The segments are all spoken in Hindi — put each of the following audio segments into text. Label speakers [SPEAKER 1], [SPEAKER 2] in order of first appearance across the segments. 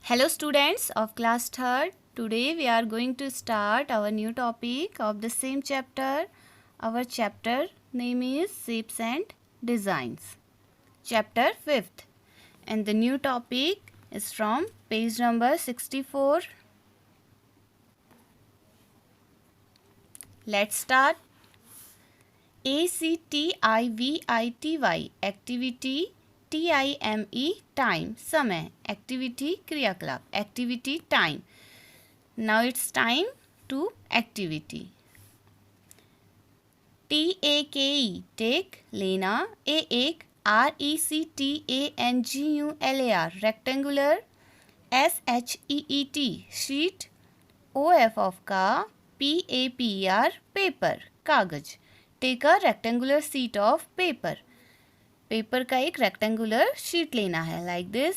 [SPEAKER 1] Hello students of class 3rd. Today we are going to start our new topic of the same chapter. Our chapter name is Shapes and Designs. Chapter 5th. And the new topic is from page number 64. Let's start. ACTIVITY activity TIME time समय activity क्रियाकलाप activity time. Now it's time to activity. TAKE take लेना एक RECTANGULAR rectangular SHEET sheet OF of का PAPER paper कागज. Take a rectangular sheet of paper. Paper का एक रेक्टेंगुलर शीट लेना है लाइक दिस.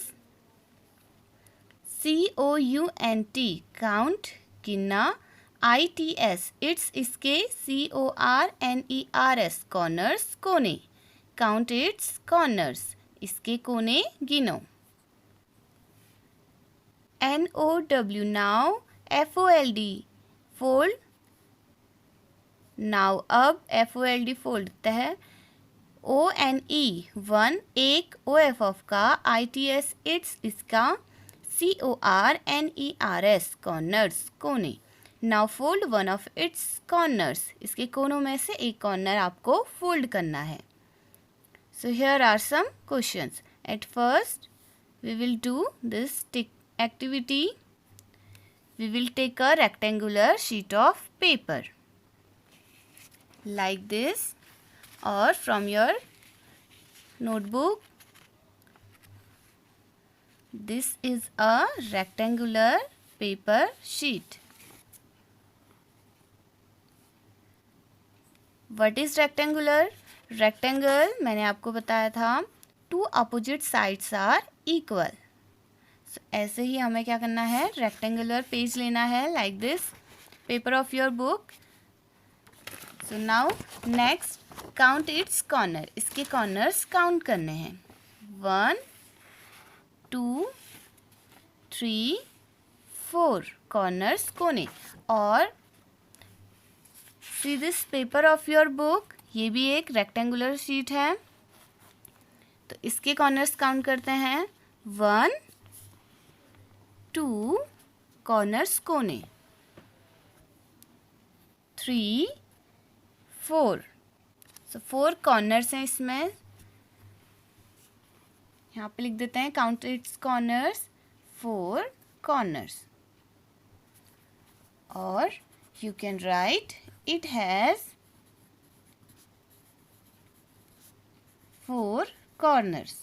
[SPEAKER 1] COUNT काउंट गिनना. ITS इट्स इसके CORNERS कॉर्नर्स कोने. काउंट इट्स कॉर्नर्स इसके कोने गिनो. NOW now. FOLD fold. Now अब FOLD फोल्ड है. ONE वन एक OF ऑफ का. ITS इट्स इसका. CORNERS कॉर्नर्स कोने. Now fold one of its corners इसके कोनों में से एक कॉर्नर आपको फोल्ड करना है. So here are some questions. At first we will do this activity. We will take a rectangular sheet of paper like this or from your notebook. This is a rectangular paper sheet. What is rectangular? Rectangle मैंने आपको बताया था two opposite sides are equal. So, ऐसे ही हमें क्या करना है, rectangular पेज लेना है like this paper of your book. So now next count its corner. इसके corners count करने हैं. 1 2 3 4 corners कोने. और see this paper of your book. ये भी एक rectangular sheet है. तो इसके corners count करते हैं. 1 2 corners कोने. 3 4. सो 4 कॉर्नर्स हैं इसमें. यहाँ पे लिख देते हैं काउंट इट्स कॉर्नर्स. 4 कॉर्नर्स. और you can write it has 4 corners.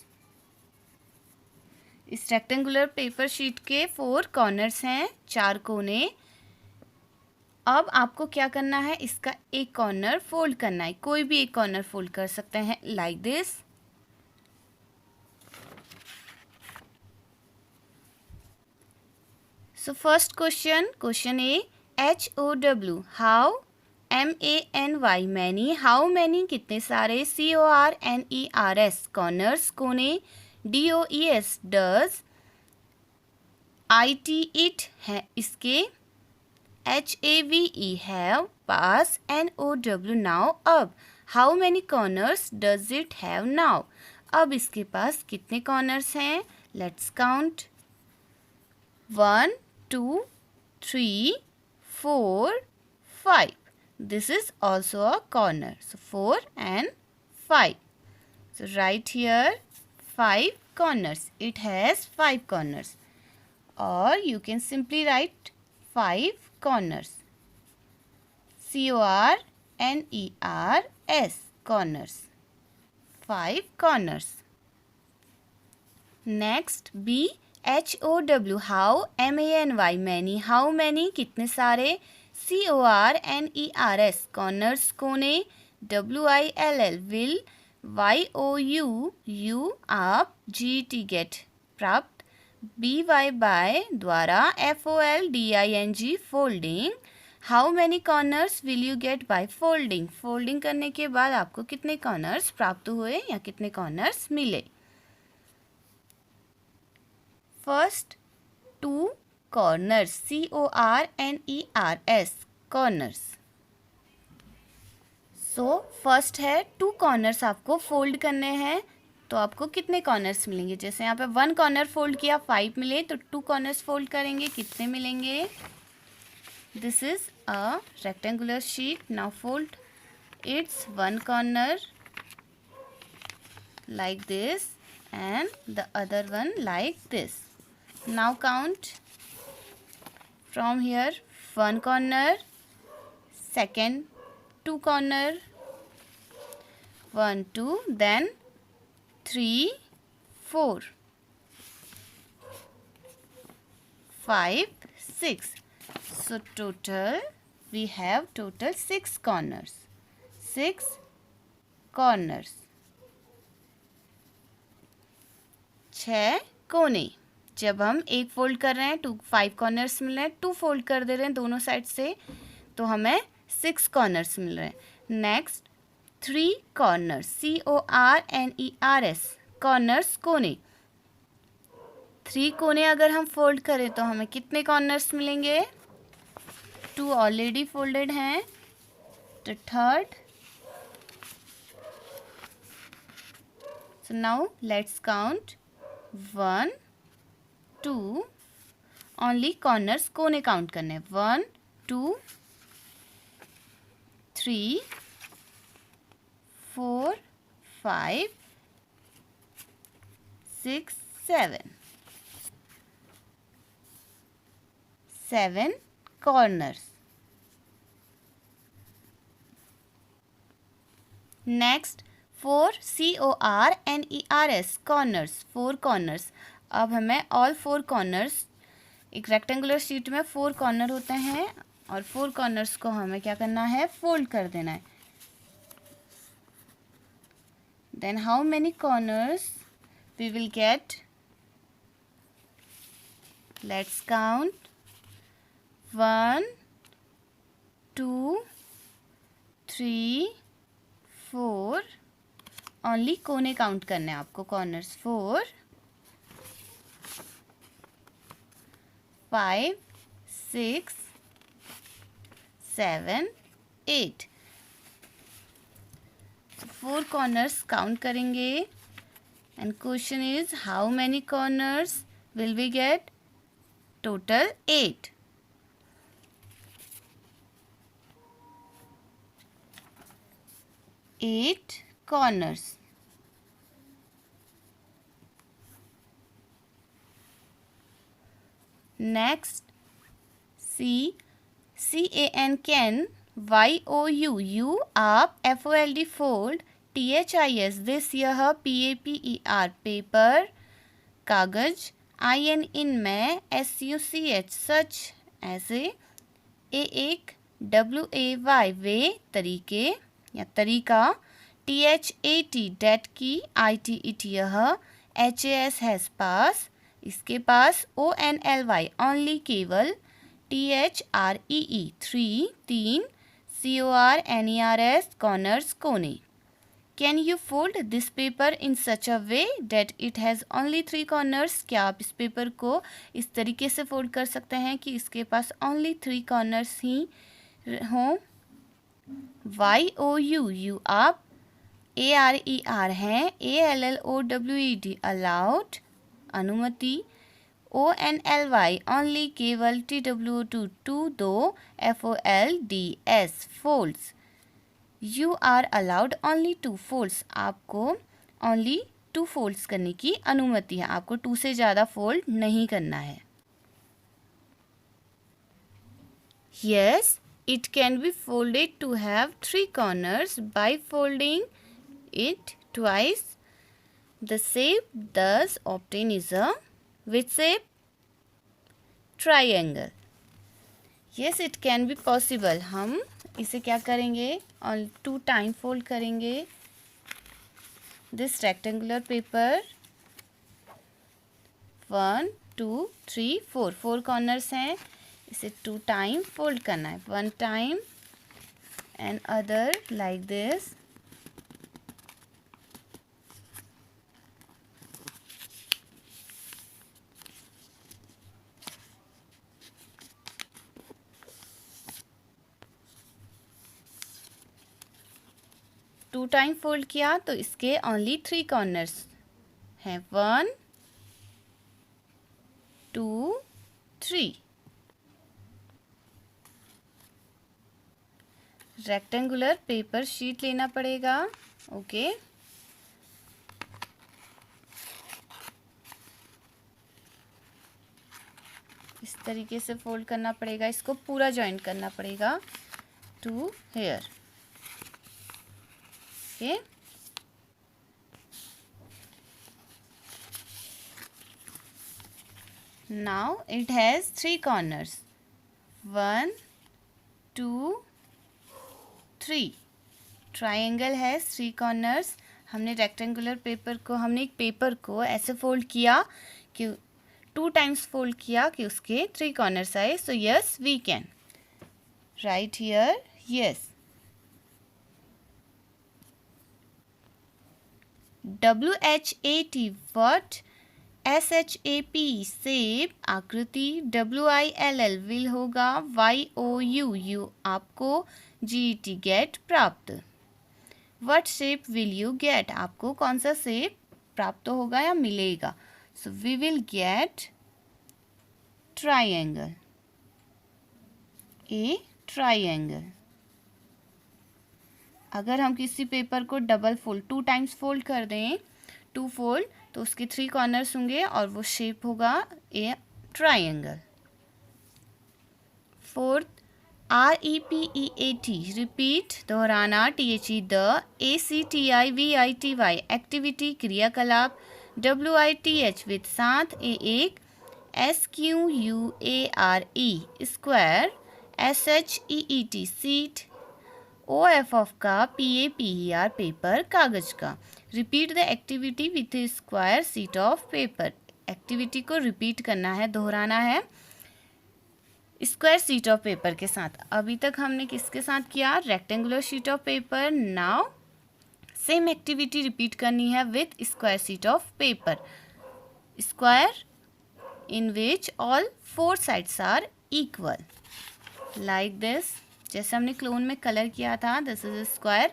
[SPEAKER 1] इस रेक्टेंगुलर पेपर शीट के 4 कॉर्नर्स हैं, 4 कोने. अब आपको क्या करना है, इसका एक कॉर्नर फोल्ड करना है. कोई भी एक कॉर्नर फोल्ड कर सकते हैं like this. So first question A. HOW how. MANY many. How many कितने सारे. CORNERS कॉर्नर्स कोने. DOES does. IT इट है इसके. HAVE have pass. NOW now अब. How many corners does it have now? अब इसके पास कितने corners हैं? Let's count. 1 2 3 4 5. This is also a corner. So 4 and 5. So write here 5 corners. It has 5 corners. Or you can simply write 5 corners. CORNERS corners. 5 corners. Next B. HOW how. MANY many. How many कितने सारे. CORNERS corners कोने. WILL will. YOU आप. GT get प्राप्त. BY by द्वारा. FOLDING folding. How many corners will you get by folding? Folding करने के बाद आपको कितने कॉर्नर्स प्राप्त हुए या कितने कॉर्नर्स मिले. First 2 corners, corners, corners. So first है 2 कॉर्नर्स आपको फोल्ड करने हैं, तो आपको कितने कॉर्नर्स मिलेंगे? जैसे यहाँ पे 1 कॉर्नर फोल्ड किया 5 मिले, तो 2 कॉर्नर्स फोल्ड करेंगे, कितने मिलेंगे? This is a rectangular sheet. Now fold it's 1 corner like this and the other one like this. Now count from here, 1 corner, second 2 corner, 1 2, then 3 4 5 6. So total we have total 6 corners. 6 corners. 6 कोने. जब हम एक फोल्ड कर रहे हैं 5 कॉर्नर्स मिल रहे हैं, 2 फोल्ड कर दे रहे हैं दोनों साइड से, तो हमें 6 कॉर्नर्स मिल रहे हैं. नेक्स्ट 3 कॉर्नर्स, corners, कॉर्नर्स कोने. 3 कोने अगर हम फोल्ड करें तो हमें कितने कॉर्नर्स मिलेंगे? 2 ऑलरेडी फोल्डेड हैं, तो third. So now let's count 1 2, only corners कोने काउंट करने हैं. 1 2 3 4 5 6 7. 7 corners. Next 4 corners, corners, 4 corners. अब हमें all 4 corners, एक रेक्टेंगुलर शीट में 4 कॉर्नर होते हैं और 4 कॉर्नर्स को हमें क्या करना है? फोल्ड कर देना है. Then how many corners we will get? Let's count. 1 2 3 4. Only कोने काउंट करने हैं आपको. कॉर्नर्स 4 5 6 7 8. 4 कॉर्नर्स काउंट करेंगे. And question is how many corners will we get? Total 8. Corners. Next, can, you, up, fold, fold, this, this, यह, paper, paper, कागज, in में, such, such, ऐसे, एक, way, वे, तरीके या तरीका, that, that की, it, यह, has, पास, इसके पास, only, only, केवल, three, 3, corners, corners, कोने. Can you fold this paper in such a way that it has only 3 corners? क्या आप इस पेपर को इस तरीके से फोल्ड कर सकते हैं कि इसके पास only 3 corners ही हों? you, आप, arer हैं, allowed, allowed, अनुमति, only, only, केवल, two, दो, folds, folds. You are allowed only 2 folds. आपको only 2 folds करने की अनुमति है. आपको 2 से ज़्यादा fold नहीं करना है. Yes, it can be folded to have 3 corners by folding it twice. The shape thus obtained is a which shape? Triangle. Yes, it can be possible. हम इसे क्या करेंगे? और 2 टाइम फोल्ड करेंगे. दिस रेक्टेंगुलर पेपर 1 2 3 4 4 कॉर्नर्स हैं. इसे 2 टाइम फोल्ड करना है. 1 time and other like this. 2 time fold किया तो इसके ओनली 3 कॉर्नर्स हैं, 1 2 3। रेक्टेंगुलर पेपर शीट लेना पड़ेगा, ओके। इस तरीके से फोल्ड करना पड़ेगा, इसको पूरा जॉइंट करना पड़ेगा to here, okay. Now it has 3 corners, 1 2 3। Triangle has 3 corners. हमने रेक्टेंगुलर पेपर को, हमने एक पेपर को ऐसे फोल्ड किया कि 2 टाइम्स फोल्ड किया कि उसके 3 कॉर्नर्स आए। So yes we can write here yes. WHAT what, SHAP shape, आकृति, WILL विल होगा, YOU आपको, GET गेट प्राप्त। What shape will you get, आपको कौन सा शेप प्राप्त होगा या मिलेगा। So we will get triangle, a triangle. अगर हम किसी पेपर को डबल फोल्ड 2 टाइम्स फोल्ड कर दें, 2 फोल्ड, तो उसके 3 कॉर्नर्स होंगे और वो शेप होगा ए ट्राइंगल। फोर्थ, REPEAT रिपीट, दोहराना, THE द, ACTIVITY एक्टिविटी क्रियाकलाप, WITH विद साथ, एक, SQUARE square, SHEET seat, OFF का PAPER पेपर कागज का। Repeat the activity with A square sheet of paper, activity को रिपीट करना है, दोहराना है स्क्वायर शीट ऑफ पेपर के साथ। अभी तक हमने किसके साथ किया, rectangular sheet of paper. Now same activity repeat करनी है with square sheet of paper, square in which all 4 sides are equal, like this. जैसे हमने क्लोन में कलर किया था, दिस इज स्क्वायर,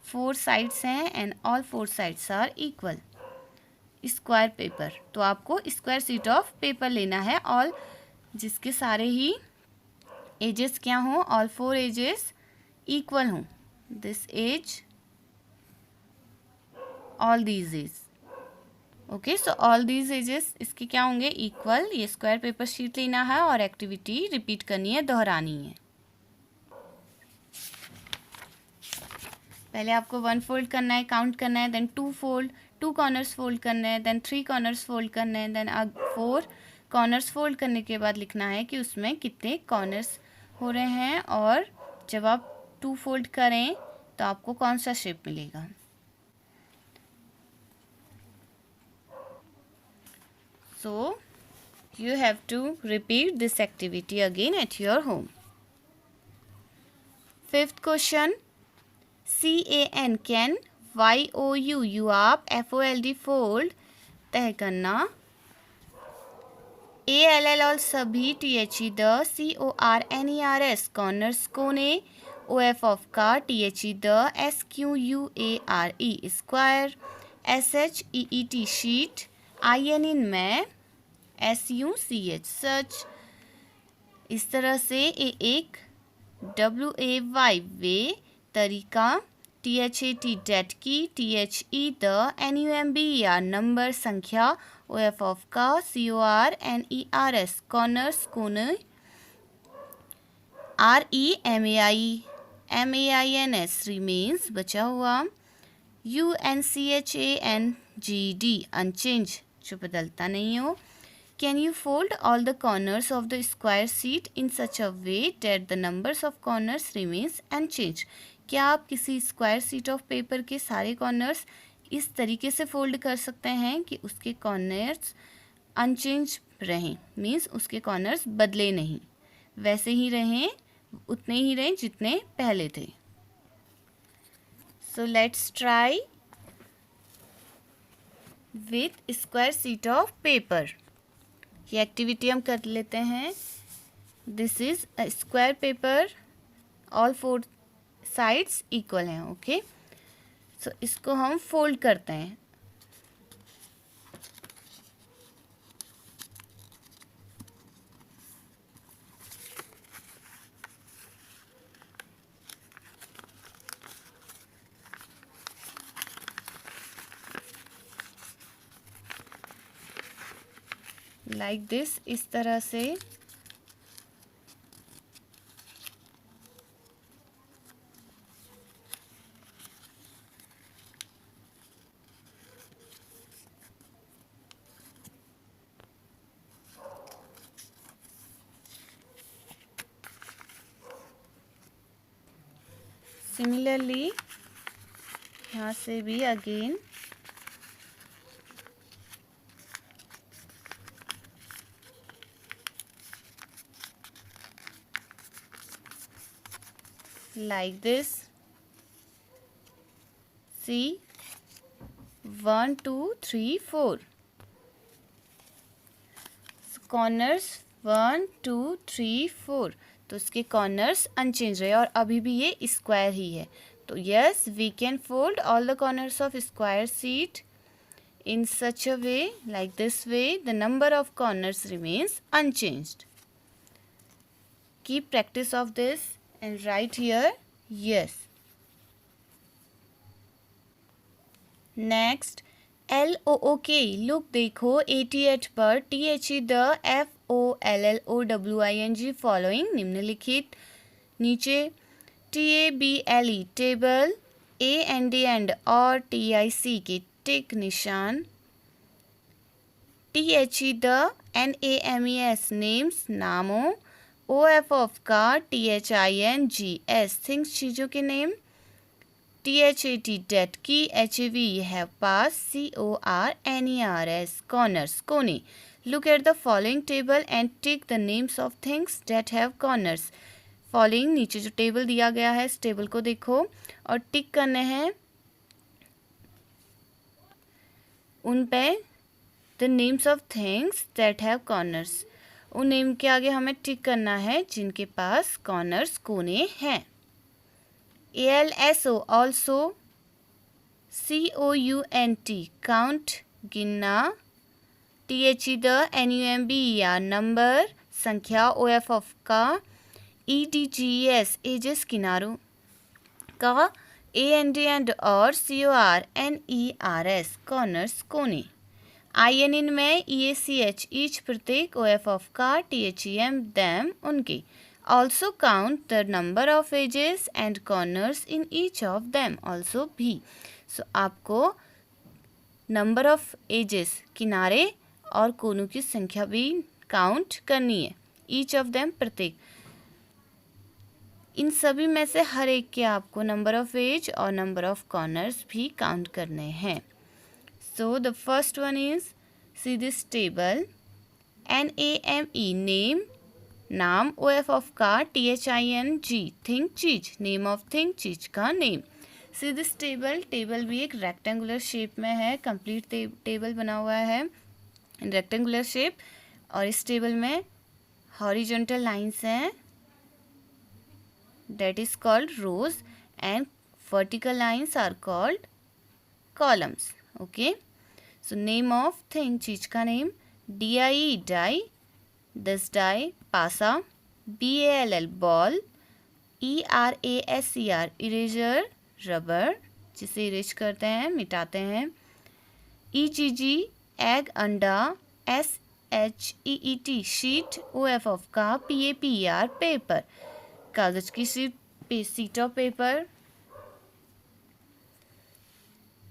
[SPEAKER 1] 4 साइड्स हैं and all 4 sides are equal, square paper. तो आपको स्क्वायर शीट ऑफ पेपर लेना है, ऑल जिसके सारे ही एजेस क्या हों, ऑल 4 एजेस इक्वल हों, this edge, all these edge, okay. So all these edges इसके क्या होंगे, इक्वल। ये स्क्वायर पेपर शीट लेना है और एक्टिविटी रिपीट करनी है, दोहरानी है। पहले आपको 1 फोल्ड करना है, काउंट करना है, देन 2 फोल्ड, 2 कॉर्नर्स फोल्ड करना है, देन 3 कॉर्नर्स फोल्ड करना है, देन 4 कॉर्नर्स फोल्ड करने के बाद लिखना है कि उसमें कितने कॉर्नर्स हो रहे हैं, और जब आप 2 फोल्ड करें तो आपको कौन सा शेप मिलेगा। So you have to repeat this activity again at your home. 5th question, CAN can, YOU आप, FOLD फोल्ड, तय करना, ALL और सभी, THE द, CORNERS कॉर्नर्स कोने, OFF का, THE the, SQUARE square, SHEET sheet, IN in मैं, SUCH सच। इस तरह से एक WAY वे, तरीका, THAT डेट की, THE द, NUMBER नंबर संख्या, OFF का, CORNERS कॉर्नर्स कोने, REMAINS रिमेन्स बचा हुआ, UNCHANGD अनचेंज जो बदलता नहीं हो। Can you fold all the corners of the square sheet in such a way that the numbers of corners remains unchanged? क्या आप किसी स्क्वायर शीट ऑफ पेपर के सारे कॉर्नर्स इस तरीके से फोल्ड कर सकते हैं कि उसके कॉर्नर्स अनचेंज रहें, मीन्स उसके कॉर्नर्स बदले नहीं, वैसे ही रहें, उतने ही रहें जितने पहले थे। So let's try with square sheet of paper. ये एक्टिविटी हम कर लेते हैं। This is a square paper, all 4 sides equal हैं, ओके। सो इसको हम फोल्ड करते हैं। लाइक दिस, इस तरह से। सिमिलरली यहाँ से भी again like this. See, 1 2 3 4 corners 1 2 3 4, तो इसके कॉर्नर्स अनचेंज रहे और अभी भी ये स्क्वायर ही है। तो yes, we can fold all the corners of square sheet in such a way, like this way, the number of corners remains unchanged. Keep practice of this and write here yes. Next, LOOK, look देखो 88 पर THE the FOLLOWING following निम्नलिखित, नीचे TABLE टेबल, AND और TIC के टिक निशान, THE द NAMES नेम्स नामों, OF ऑफ का THINGS थिंग्स चीज़ों के नेम, THAT डेट की, HAV हैव पास, CORNERS कॉर्नर्स कोने। Look at the following table and tick the names of things that have corners. Following, नीचे जो टेबल दिया गया है इस टेबल को देखो और टिक करने हैं उन पे the names of things that have corners. उन नेम के आगे हमें टिक करना है जिनके पास कॉर्नर्स कोने हैं। ALSO ऑल्सो, COUNT काउंट गिनना, THE द NUMBER नंबर संख्या, OF ऑफ का, EDGES एजेस किनारों का, AND और CORNERS कॉर्नर्स कोने। IN में EACH ईच प्रत्येक, OF ऑफ का, THEM them उनके। Also count the number of edges and corners in each of them also भी। So आपको number of edges किनारे और कोनों की संख्या भी काउंट करनी है। Each of them प्रत्येक, इन सभी में से हर एक के आपको नंबर ऑफ एज और नंबर ऑफ कॉर्नर्स भी काउंट करने हैं। So the first one is, see this table, NAME name नाम, OF ऑफ का, THING थिंग चीज, नेम ऑफ थिंग चीज का name. See this table, table भी एक रेक्टेंगुलर शेप में है, कंप्लीट टेबल बना हुआ है इन रेक्टेंगुलर शेप और इस टेबल में हॉरिजॉन्टल लाइंस हैं that is called rows and vertical lines are called columns. Okay, so name of thing चीज का name, DIE die, this die पासा, BALL ball, ERASER eraser rubber जिसे इरेज करते हैं मिटाते हैं, EGG egg अंडा, SHEET sheet, OF ऑफ का, PAPER पेपर कागज की sheet of paper,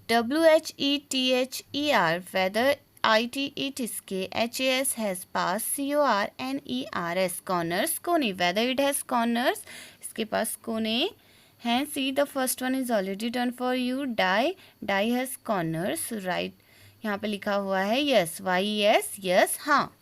[SPEAKER 1] WHETHER whether, IT इसके, HAS हैज पास, CORNERS कॉर्नर्स कोने, वेदर इट हैज कॉर्नर्स इसके पास कोने हैं। See the first one is already done for you, die has corners, right यहाँ पे लिखा हुआ है यस, YES यस हाँ।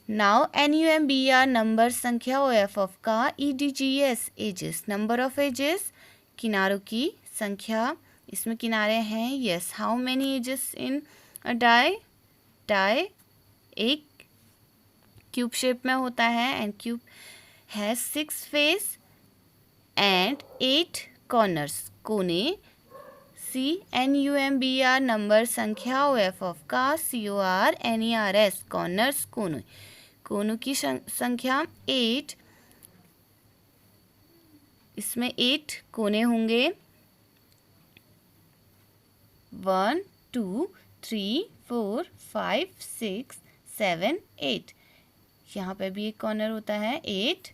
[SPEAKER 1] नाउ NUMBER नंबर संख्या, OF ऑफ का, EDGES edges number of edges किनारों की संख्या, इसमें किनारे हैं yes. How many edges in a die, die एक क्यूब शेप में होता है and cube has 6 face and 8 corners कोने। CNUMBR नंबर संख्या, F ऑफ कास्ट, CORNERS कॉर्नर्स कोनों, कोनों की संख्या 8, इसमें 8 कोने होंगे, 1 2 3 4 5 6 7 8, यहाँ पे भी एक कॉर्नर होता है 8।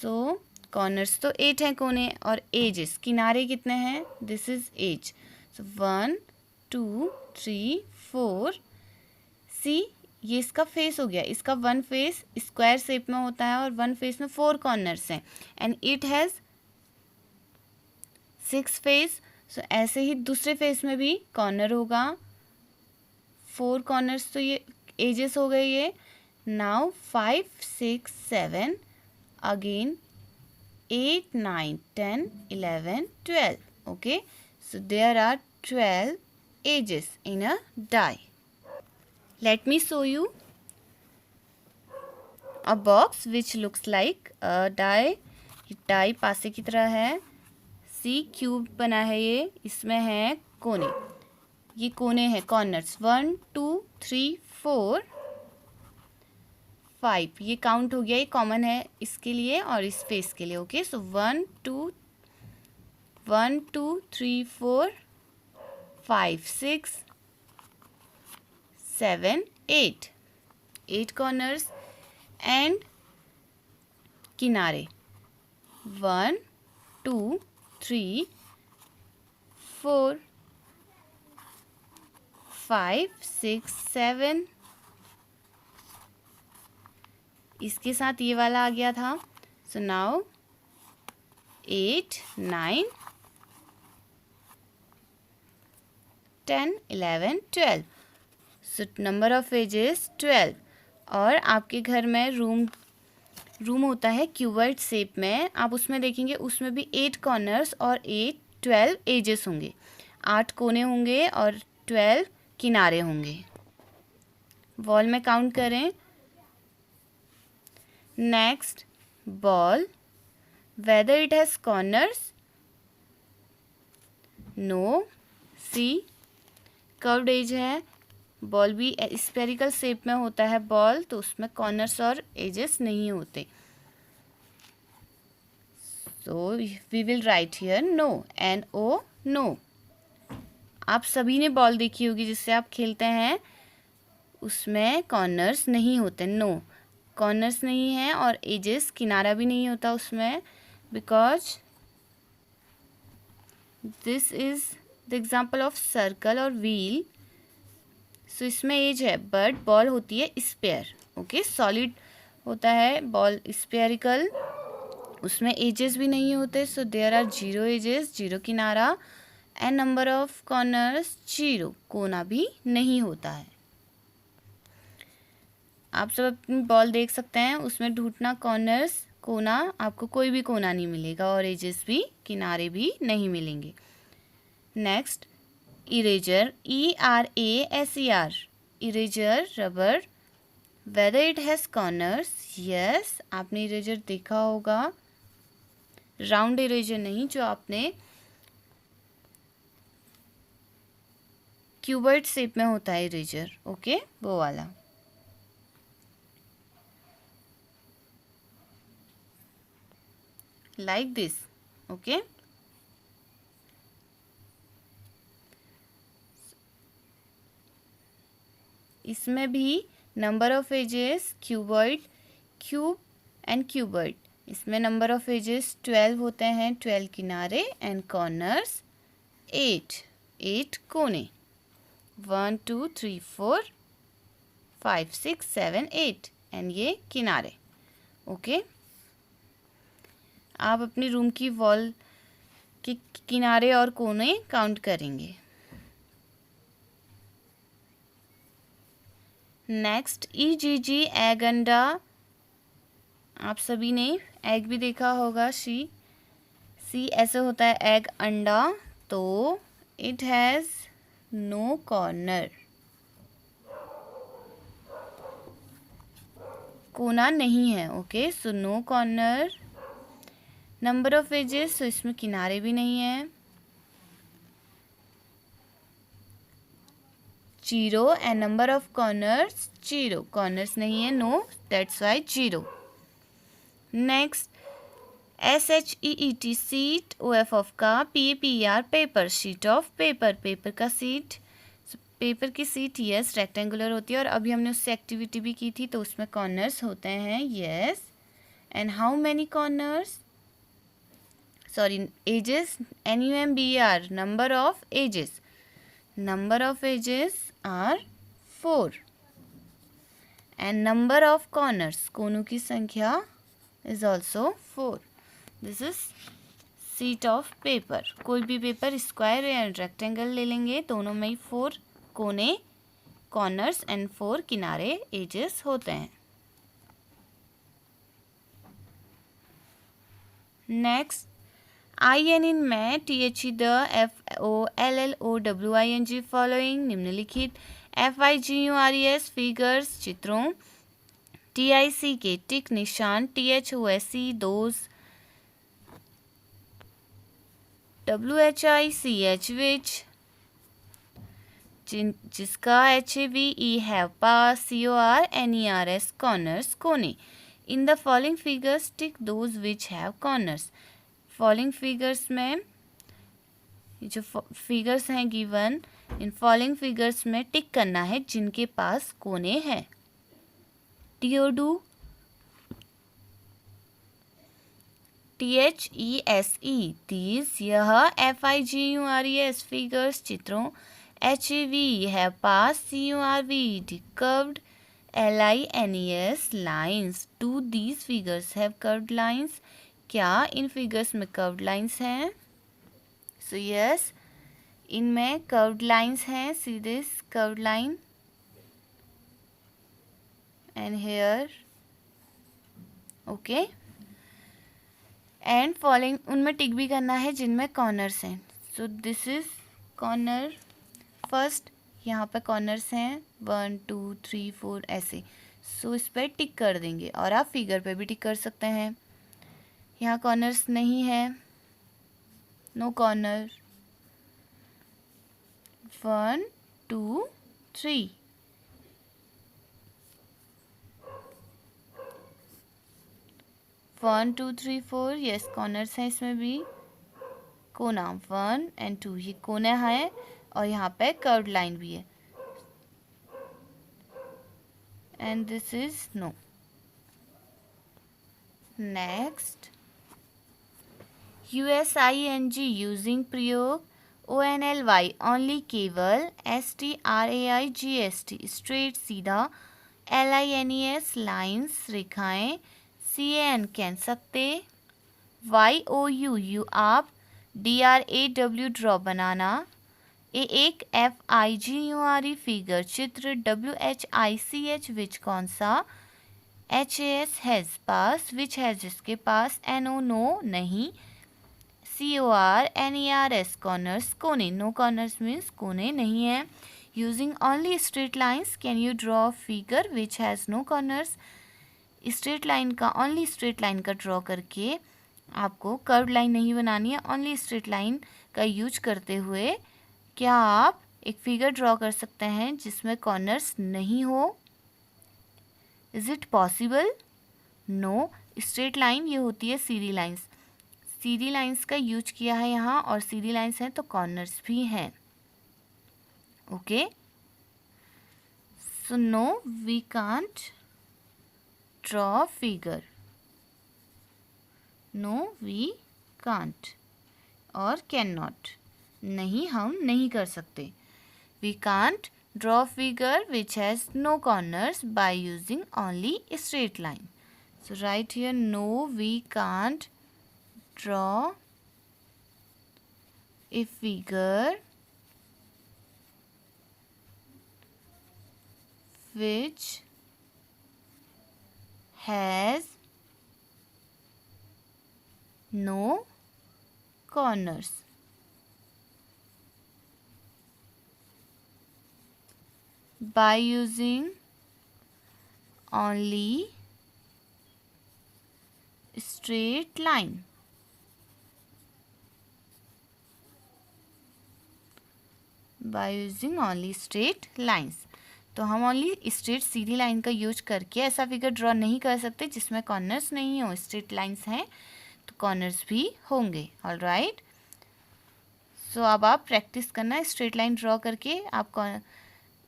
[SPEAKER 1] सो कॉर्नर्स तो 8 हैं कोने, और एजेस किनारे कितने हैं, दिस इज एज, सो 1 2 3 4। सी ये इसका फेस हो गया, इसका वन फेस स्क्वायर शेप में होता है और वन फेस में 4 कॉर्नर्स हैं, एंड इट हैज़ 6 फेस। सो ऐसे ही दूसरे फेस में भी कॉर्नर होगा, 4 कॉर्नर्स, तो ये एजेस हो गए ये। Now 5 6 7, again 8 9 10 11 12, okay, so there are 12 edges in a die. Let me show you a box which looks like a die. ये die पासे की तरह है, सी क्यूब बना है ये, इसमें है कोने, ये कोने हैं कॉर्नर्स 1 2 3 4 5, ये काउंट हो गया, ये कॉमन है इसके लिए और इस फेस के लिए, ओके। सो 1 2 3 4 5 6 7 8, 8 कॉर्नर्स एंड किनारे 1 2 3 4 5 6 7, इसके साथ ये वाला आ गया था, so now 8 9 10 11 12, so number of edges 12। और आपके घर में रूम होता है क्यूबॉइड शेप में, आप उसमें देखेंगे उसमें भी 8 कॉर्नर्स और 12 एजेस होंगे, 8 कोने होंगे और 12 किनारे होंगे। वॉल में काउंट करें। Next ball, whether it has corners, no, see curved edge है, बॉल भी स्फेरिकल शेप में होता है बॉल, तो उसमें कॉर्नर्स और एजेस नहीं होते, so we will write here no, NO, no. आप सभी ने बॉल देखी होगी जिससे आप खेलते हैं, उसमें कॉर्नर्स नहीं होते, नो, कॉर्नर्स नहीं है और एजेस किनारा भी नहीं होता उसमें, because this is the example of circle और व्हील, सो इसमें एज है, बट बॉल होती है स्पेयर, ओके, सॉलिड होता है बॉल, स्पेयरिकल, उसमें एजेस भी नहीं होते, सो देयर आर 0 एजेस, 0 किनारा, एंड नंबर ऑफ कॉर्नर्स 0, कोना भी नहीं होता है। आप सब अपनी बॉल देख सकते हैं, उसमें ढूंढना कॉर्नर्स, कोना, आपको कोई भी कोना नहीं मिलेगा और एजेस भी, किनारे भी नहीं मिलेंगे। Next eraser, ERASER, eraser rubber, weather it has corners, yes, आपने इरेजर देखा होगा, राउंड इरेजर नहीं, जो आपने क्यूबॉइड शेप में होता है इरेजर, ओके, वो वाला। like this, okay, इसमें भी number of edges cuboid, cube and cuboid, इसमें नंबर ऑफ एजेस 12 होते हैं, 12 किनारे एंड कॉर्नर्स 8, 8 कोने, 1 2 3 4 5 6 7 8, एंड ये किनारे, ओके। आप अपनी रूम की वॉल के किनारे और कोने काउंट करेंगे। नेक्स्ट EGG, एग अंडा, आप सभी ने एग भी देखा होगा, सी ऐसे होता है एग अंडा, तो इट हैज़ नो कॉर्नर, कोना नहीं है, okay, so no corner. Number of edges, तो इसमें किनारे भी नहीं है, 0 and number of corners 0. Corners नहीं है, no, that's why 0. Next, SHEET sheet, OF of का, PAPER paper, sheet of paper, paper का sheet. पेपर की सीट यस रेक्टेंगुलर होती है और अभी हमने उससे एक्टिविटी भी की थी तो उसमें कॉर्नर्स होते हैं yes. And how many corners, sorry edges, NUMBR, number of edges. Number of edges are 4 and number of corners, कोनों की संख्या is also 4. This is sheet of paper. कोई भी पेपर स्क्वायर या रेक्टेंगल ले लेंगे, दोनों में ही 4 कोने corners and 4 किनारे edges होते हैं. Next, IN in मैं, THE the, FOLLOWING following निम्नलिखित, FIGURES figures चित्रों, TICK टिक निशान, THOSE those, WHICH which जिसका HAVE have pass, CORNERS corners कोने. In the following figures tick those which have corners. Following figures में जो फिगर्स हैं गिवन, इन फॉलोइंग फिगर्स में टिक करना है जिनके पास कोने हैं. टियोडू, THESE दीज, यह, FIGURES फिगर्स चित्रों, HAV है पास, CURV curved, LINES lines. Do these figures have curved lines? क्या इन फिगर्स में कर्व्ड लाइंस हैं? सो यस, इनमें कर्व्ड लाइंस हैं. See this curved line and here. Okay, and following उनमें टिक भी करना है जिनमें कॉर्नर्स हैं. So this is corner first, यहाँ पे कॉर्नर्स हैं 1 2 3 4 ऐसे. सो इस पर टिक कर देंगे और आप फिगर पे भी टिक कर सकते हैं. यहाँ कॉर्नर्स नहीं है, no corner. 1 2 3. One two three four, yes corners हैं इसमें भी. कोना 1 and 2, ये कोना है और यहाँ पे कर्व्ड लाइन भी है. And this is no. Next, USING using प्रयोग, ONLY ओनली केवल, STRAIGST स्ट्रेट सीधा, LINES लाइन्स रेखाएं, CAN कैन सकते, YOU यू आप, DRAW ड्रॉ बनाना, एक FIGURE फिगर चित्र, WHICH विच कौन सा, HAS हैज़ पास, विच हैज़ जिसके पास, NO नो नहीं, CORNERS कॉर्नर्स कोने. नो कॉर्नर्स मीन्स कोने नहीं है. Using only straight lines can you draw figure which has no corners. Straight line का, ओनली स्ट्रेट लाइन का ड्रॉ करके आपको कर्व लाइन नहीं बनानी है. ओनली स्ट्रेट लाइन का यूज करते हुए क्या आप एक फिगर ड्रॉ कर सकते हैं जिसमें कॉर्नर्स नहीं हो? Is it possible? No. Straight line ये होती है सीधी लाइन्स. सीधी लाइन्स का यूज किया है यहाँ और सीधी लाइन्स हैं तो कॉर्नर्स भी हैं. Okay, so no we can't draw figure. No we can't और कैन नॉट, नहीं हम नहीं कर सकते. We can't draw figure which has no corners by using only straight line. So right here no we can't draw a figure which has no corners. By using only straight line. Bye using only straight lines. तो हम ओनली स्ट्रेट सीधी लाइन का यूज करके ऐसा फिगर ड्रॉ नहीं कर सकते जिसमें कॉर्नर्स नहीं हो। स्ट्रेट लाइंस हैं तो कॉर्नर्स भी होंगे। ऑलराइट, सो अब आप प्रैक्टिस करना स्ट्रेट लाइन ड्रॉ करके आप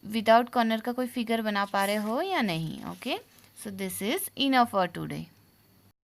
[SPEAKER 1] विदाउट कॉर्नर का कोई फिगर बना पा रहे हो या नहीं। Okay, so this is enough for today.